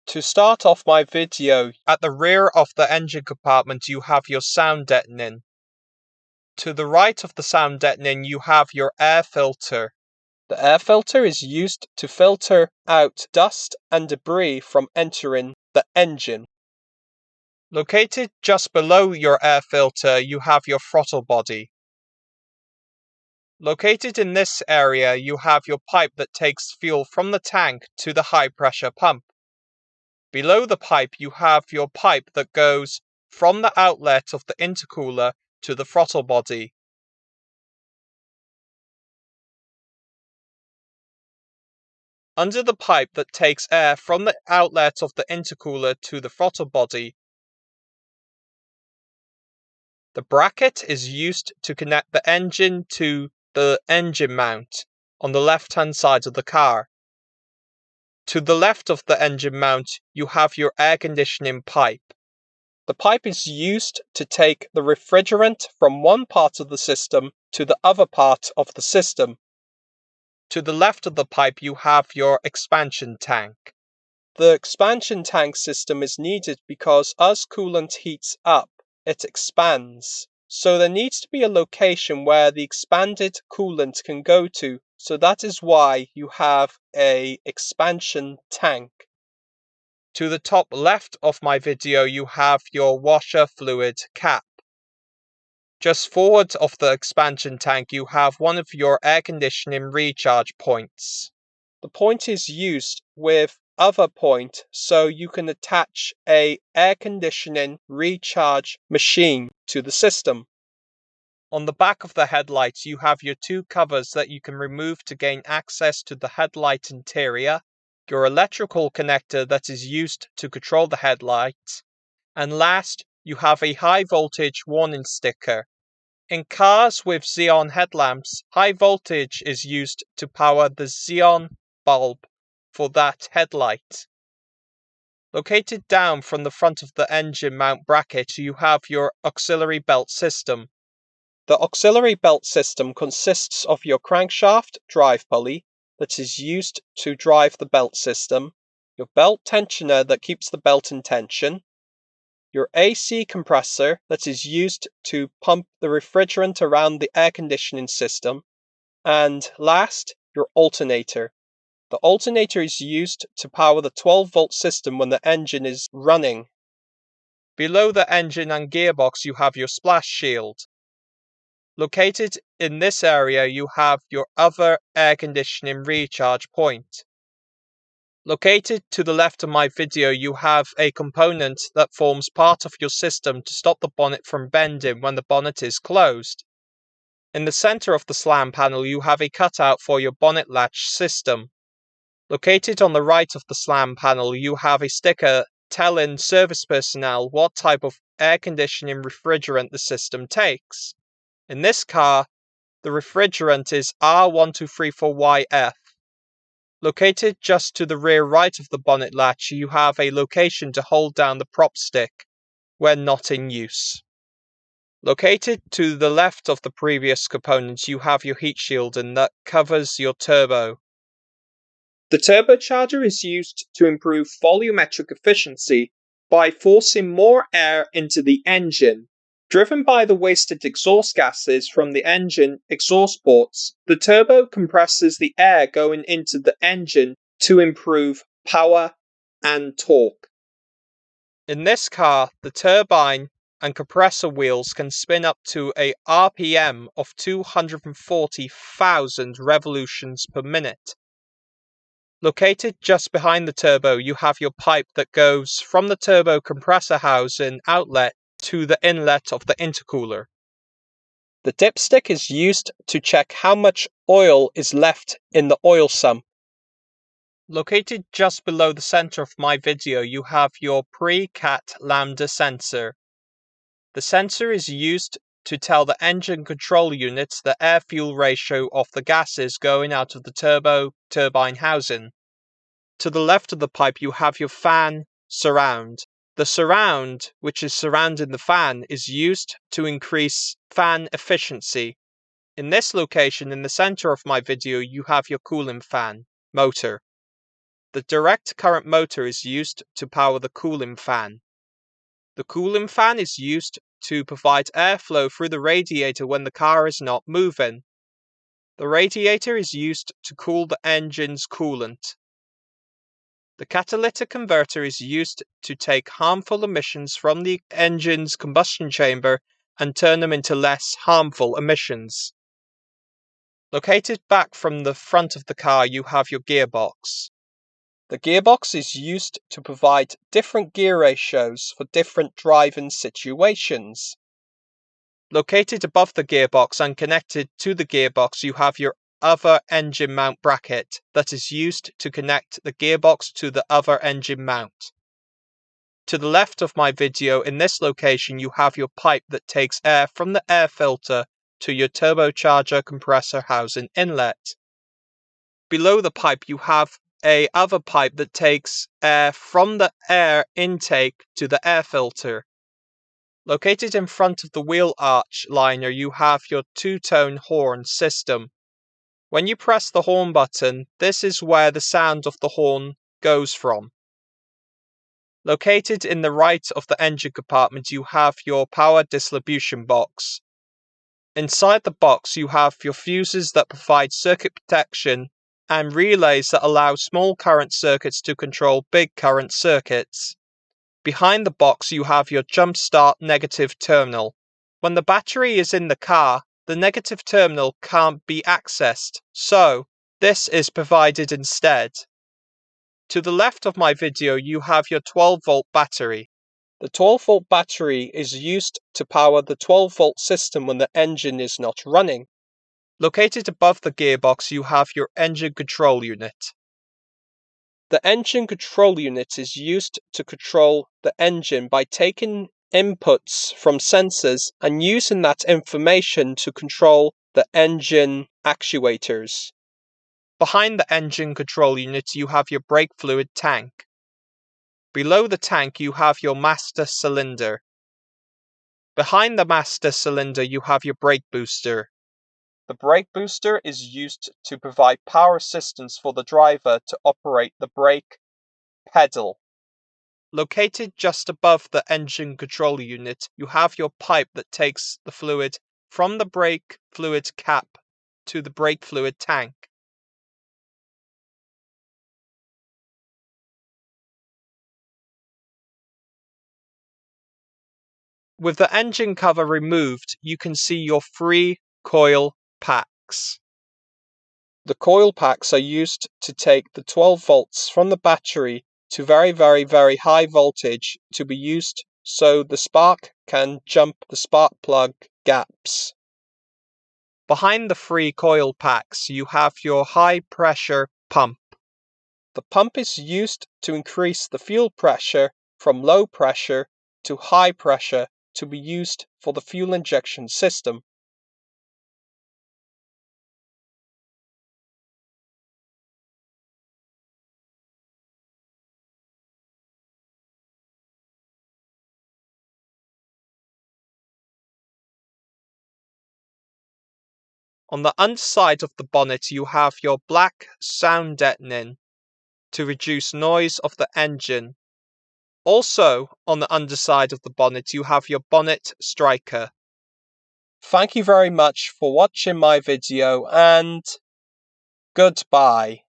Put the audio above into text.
To start off my video, at the rear of the engine compartment you have your sound deadening. To the right of the sound deadening you have your air filter. The air filter is used to filter out dust and debris from entering the engine. Located just below your air filter you have your throttle body. Located in this area you have your pipe that takes fuel from the tank to the high pressure pump. Below the pipe you have your pipe that goes from the outlet of the intercooler to the throttle body. Under the pipe that takes air from the outlet of the intercooler to the throttle body, the bracket is used to connect the engine to the engine mount on the left-hand side of the car. To the left of the engine mount, you have your air conditioning pipe. The pipe is used to take the refrigerant from one part of the system to the other part of the system. To the left of the pipe, you have your expansion tank. The expansion tank system is needed because as coolant heats up, it expands. So there needs to be a location where the expanded coolant can go to. So that is why you have an expansion tank. To the top left of my video you have your washer fluid cap. Just forward of the expansion tank you have one of your air conditioning recharge points. The point is used with other point so you can attach a air conditioning recharge machine to the system. On the back of the headlights you have your two covers that you can remove to gain access to the headlight interior, your electrical connector that is used to control the headlights, and last you have a high voltage warning sticker. In cars with xenon headlamps, high voltage is used to power the xenon bulb for that headlight. Located down from the front of the engine mount bracket you have your auxiliary belt system. The auxiliary belt system consists of your crankshaft drive pulley that is used to drive the belt system, your belt tensioner that keeps the belt in tension, your AC compressor that is used to pump the refrigerant around the air conditioning system, and last, your alternator. The alternator is used to power the 12-volt system when the engine is running. Below the engine and gearbox you have your splash shield. Located in this area you have your other air conditioning recharge point. Located to the left of my video you have a component that forms part of your system to stop the bonnet from bending when the bonnet is closed. In the center of the slam panel you have a cutout for your bonnet latch system. Located on the right of the slam panel you have a sticker telling service personnel what type of air conditioning refrigerant the system takes. In this car, the refrigerant is R1234YF. Located just to the rear right of the bonnet latch, you have a location to hold down the prop stick when not in use. Located to the left of the previous components, you have your heat shielding that covers your turbo. The turbocharger is used to improve volumetric efficiency by forcing more air into the engine. Driven by the wasted exhaust gases from the engine exhaust ports, the turbo compresses the air going into the engine to improve power and torque. In this car, the turbine and compressor wheels can spin up to a RPM of 240,000 revolutions per minute. Located just behind the turbo, you have your pipe that goes from the turbo compressor housing outlet to the inlet of the intercooler. The dipstick is used to check how much oil is left in the oil sump. Located just below the center of my video, you have your pre-cat lambda sensor. The sensor is used to tell the engine control units the air-fuel ratio of the gases going out of the turbo turbine housing. To the left of the pipe, you have your fan surround. The surround, which is surrounding the fan, is used to increase fan efficiency. In this location, in the center of my video, you have your cooling fan motor. The direct current motor is used to power the cooling fan. The cooling fan is used to provide airflow through the radiator when the car is not moving. The radiator is used to cool the engine's coolant. The catalytic converter is used to take harmful emissions from the engine's combustion chamber and turn them into less harmful emissions. Located back from the front of the car, you have your gearbox. The gearbox is used to provide different gear ratios for different driving situations. Located above the gearbox and connected to the gearbox, you have your other engine mount bracket that is used to connect the gearbox to the other engine mount. To the left of my video, in this location, you have your pipe that takes air from the air filter to your turbocharger compressor housing inlet. Below the pipe, you have a other pipe that takes air from the air intake to the air filter. Located in front of the wheel arch liner, you have your two-tone horn system. When you press the horn button, this is where the sound of the horn goes from. Located in the right of the engine compartment, you have your power distribution box. Inside the box, you have your fuses that provide circuit protection and relays that allow small current circuits to control big current circuits. Behind the box, you have your jump start negative terminal. When the battery is in the car, the negative terminal can't be accessed, so this is provided instead. To the left of my video, you have your 12-volt battery. The 12-volt battery is used to power the 12-volt system when the engine is not running. Located above the gearbox, you have your engine control unit. The engine control unit is used to control the engine by taking inputs from sensors and using that information to control the engine actuators. Behind the engine control unit, you have your brake fluid tank. Below the tank, you have your master cylinder. Behind the master cylinder, you have your brake booster. The brake booster is used to provide power assistance for the driver to operate the brake pedal. Located just above the engine control unit, you have your pipe that takes the fluid from the brake fluid cap to the brake fluid tank. With the engine cover removed, you can see your 3 coil packs. The coil packs are used to take the 12 volts from the battery to very high voltage to be used so the spark can jump the spark plug gaps. Behind the 3 coil packs, you have your high pressure pump. The pump is used to increase the fuel pressure from low pressure to high pressure to be used for the fuel injection system. On the underside of the bonnet, you have your black sound deadening to reduce noise of the engine. Also, on the underside of the bonnet, you have your Bonnet Striker. Thank you very much for watching my video, and goodbye.